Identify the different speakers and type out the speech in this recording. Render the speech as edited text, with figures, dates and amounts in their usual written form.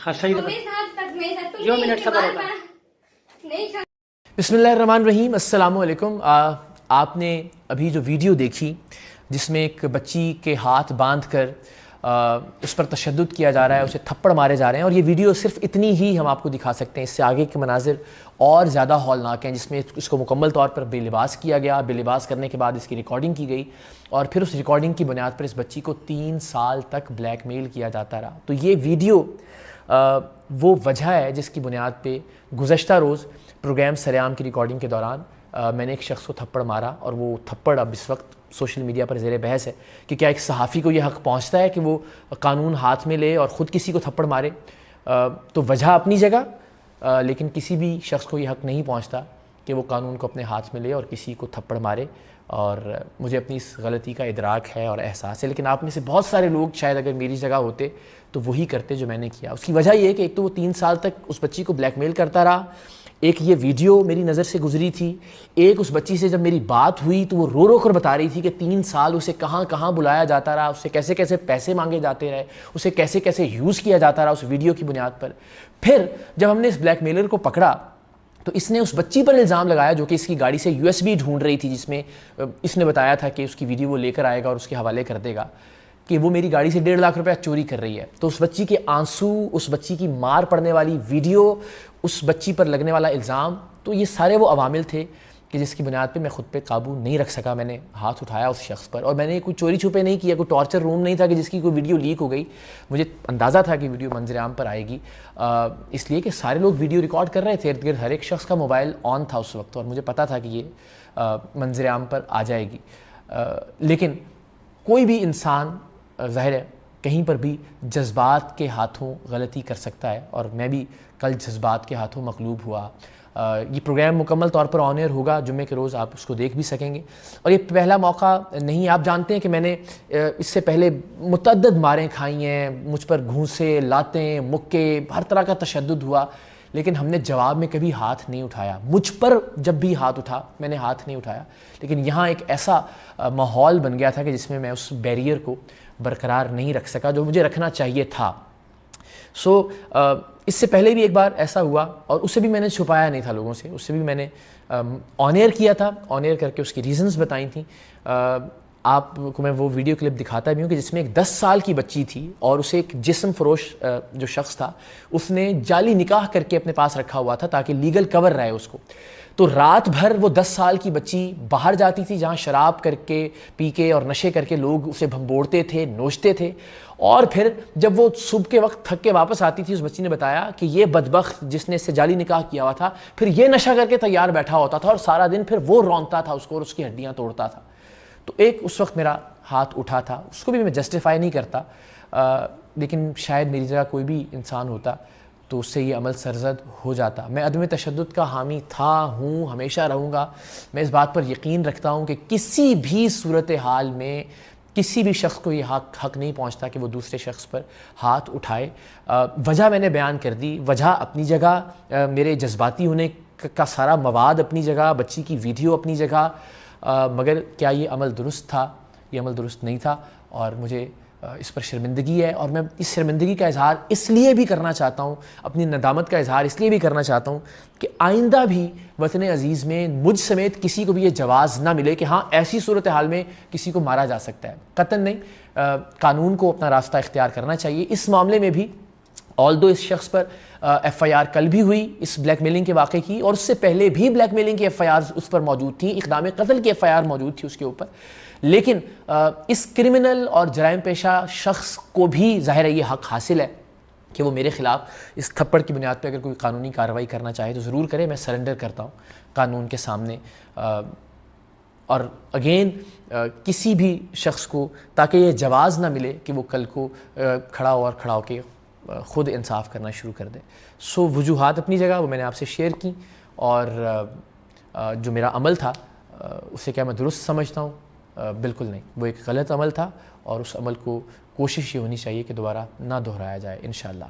Speaker 1: हाँ सही जो मिनट सबर होगा।
Speaker 2: बिस्मिल्लाहिर्रहमानिर्रहीम, अस्सलामु अलैकुम। आपने अभी जो वीडियो देखी जिसमें एक बच्ची के हाथ बांध कर उस पर तशद्दुद किया जा रहा है, उसे थप्पड़ मारे जा रहे हैं, और ये वीडियो सिर्फ इतनी ही हम आपको दिखा सकते हैं। इससे आगे के मनाजिर और ज़्यादा हौलनाक हैं, जिसमें इसको मुकम्मल तौर पर बेलिबास किया गया। बेलिबास करने के बाद इसकी रिकॉर्डिंग की गई और फिर उस रिकॉर्डिंग की बुनियाद पर इस बच्ची को 3 साल तक ब्लैकमेल किया जाता रहा। तो ये वीडियो वो वजह है जिसकी बुनियाद पे गुज़श्ता रोज़ प्रोग्राम सरेआम की रिकॉर्डिंग के दौरान मैंने एक शख्स को थप्पड़ मारा, और वो थप्पड़ अब इस वक्त सोशल मीडिया पर ज़ेर बहस है कि क्या एक सहाफ़ी को यह हक़ पहुंचता है कि वो कानून हाथ में ले और ख़ुद किसी को थप्पड़ मारे। तो वजह अपनी जगह, लेकिन किसी भी शख्स को यह हक़ नहीं पहुंचता कि वो कानून को अपने हाथ में ले और किसी को थप्पड़ मारे। और मुझे अपनी इस गलती का इदराक है और एहसास है, लेकिन आप में से बहुत सारे लोग शायद अगर मेरी जगह होते तो वही करते जो मैंने किया। उसकी वजह ये है कि एक तो वो 3 साल तक उस बच्ची को ब्लैकमेल करता रहा, एक ये वीडियो मेरी नज़र से गुजरी थी, एक उस बच्ची से जब मेरी बात हुई तो वो रो रो कर बता रही थी कि 3 साल उसे कहाँ कहाँ बुलाया जाता रहा, उससे कैसे कैसे पैसे मांगे जाते रहे, उसे कैसे कैसे यूज़ किया जाता रहा उस वीडियो की बुनियाद पर। फिर जब हमने इस ब्लैकमेलर को पकड़ा तो इसने उस बच्ची पर इल्ज़ाम लगाया जो कि इसकी गाड़ी से USB ढूंढ रही थी, जिसमें इसने बताया था कि उसकी वीडियो वो लेकर आएगा और उसके हवाले कर देगा, कि वो मेरी गाड़ी से 1.5 लाख रुपया चोरी कर रही है। तो उस बच्ची के आंसू, उस बच्ची की मार पड़ने वाली वीडियो, उस बच्ची पर लगने वाला इल्ज़ाम, तो ये सारे वो अवामिल थे कि जिसकी बुनियाद पे मैं ख़ुद पे काबू नहीं रख सका। मैंने हाथ उठाया उस शख्स पर, और मैंने कोई चोरी छुपे नहीं किया, कोई टॉर्चर रूम नहीं था कि जिसकी कोई वीडियो लीक हो गई। मुझे अंदाज़ा था कि वीडियो मंजर आम पर आएगी, इसलिए कि सारे लोग वीडियो रिकॉर्ड कर रहे थे, इर्द गिर्द हर एक शख्स का मोबाइल ऑन था उस वक्त, और मुझे पता था कि ये मंजर आम पर आ जाएगी। लेकिन कोई भी इंसान ज़ाहिर है कहीं पर भी जज्बात के हाथों गलती कर सकता है, और मैं भी कल जज्बात के हाथों मग़लूब हुआ। ये प्रोग्राम मुकम्मल तौर पर ऑन एयर होगा, जुम्मे के रोज़ आप उसको देख भी सकेंगे, और ये पहला मौका नहीं। आप जानते हैं कि मैंने इससे पहले मुतअद्दिद मारें खाई हैं, मुझ पर घूंसे, लातें, मुक्के, हर तरह का तशद्दुद हुआ, लेकिन हमने जवाब में कभी हाथ नहीं उठाया। मुझ पर जब भी हाथ उठा मैंने हाथ नहीं उठाया, लेकिन यहाँ एक ऐसा माहौल बन गया था कि जिसमें मैं उस बैरियर को बरकरार नहीं रख सका जो मुझे रखना चाहिए था। इससे पहले भी एक बार ऐसा हुआ, और उससे भी मैंने छुपाया नहीं था लोगों से, उससे भी मैंने ऑन एयर किया था, ऑन एयर करके उसकी रीज़न्स बताई थी। आपको मैं वो वीडियो क्लिप दिखाता भी हूँ कि जिसमें एक 10 साल की बच्ची थी और उसे एक जिस्म फरोश जो शख्स था उसने जाली निकाह करके अपने पास रखा हुआ था ताकि लीगल कवर रहे उसको। तो रात भर वो 10 साल की बच्ची बाहर जाती थी जहाँ शराब करके, पी के और नशे करके लोग उसे भंबोड़ते थे, नोचते थे, और फिर जब वो सुबह के वक्त थक के वापस आती थी, उस बच्ची ने बताया कि ये बदबख्त जिसने इससे जाली निकाह किया हुआ था फिर ये नशा करके तैयार बैठा होता था और सारा दिन फिर वो रौंदता था उसको और उसकी हड्डियाँ तोड़ता था। तो एक उस वक्त मेरा हाथ उठा था, उसको भी मैं जस्टिफाई नहीं करता, लेकिन शायद मेरी जगह कोई भी इंसान होता तो उससे ये अमल सरजद हो जाता। मैं अदम तशद्दुद का हामी था, हूँ, हमेशा रहूँगा। मैं इस बात पर यकीन रखता हूँ कि किसी भी सूरत हाल में किसी भी शख्स को ये हक़ नहीं पहुँचता कि वो दूसरे शख्स पर हाथ उठाए। वजह मैंने बयान कर दी, वजह अपनी जगह, मेरे जज्बाती होने का सारा मवाद अपनी जगह, बच्ची की वीडियो अपनी जगह, मगर क्या ये अमल दुरुस्त था? ये अमल दुरुस्त नहीं था, और मुझे इस पर शर्मिंदगी है, और मैं इस शर्मिंदगी का इजहार इसलिए भी करना चाहता हूँ, अपनी नदामत का इजहार इसलिए भी करना चाहता हूँ कि आइंदा भी वतन अज़ीज़ में मुझ समेत किसी को भी ये जवाज़ ना मिले कि हाँ ऐसी सूरत हाल में किसी को मारा जा सकता है। कतन नहीं, कानून को अपना रास्ता इख्तियार करना चाहिए। इस मामले में भी ऑल्दो इस शख्स पर FIR कल भी हुई इस ब्लैकमेलिंग के वाक़े की, और उससे पहले भी ब्लैकमेलिंग की FIR उस पर मौजूद थी, इक़दाम कत्ल की FIR मौजूद थी उसके ऊपर, लेकिन इस क्रिमिनल और जराइम पेशा शख्स को भी ज़ाहिर है ये हक़ हासिल है कि वो मेरे ख़िलाफ़ इस थप्पड़ की बुनियाद पर अगर कोई कानूनी कार्रवाई करना चाहे तो ज़रूर करे। मैं सरेंडर करता हूँ कानून के सामने, और अगेन किसी भी शख्स को ताकि ये जवाज़ ना मिले कि वो कल को खड़ा होकर ख़ुद इंसाफ करना शुरू कर दे। वजूहात अपनी जगह वो मैंने आपसे शेयर की, और जो मेरा अमल था उसे क्या मैं दुरुस्त समझता हूँ? बिल्कुल नहीं, वो एक गलत अमल था, और उस अमल को कोशिश ये होनी चाहिए कि दोबारा ना दोहराया जाए इंशाअल्लाह।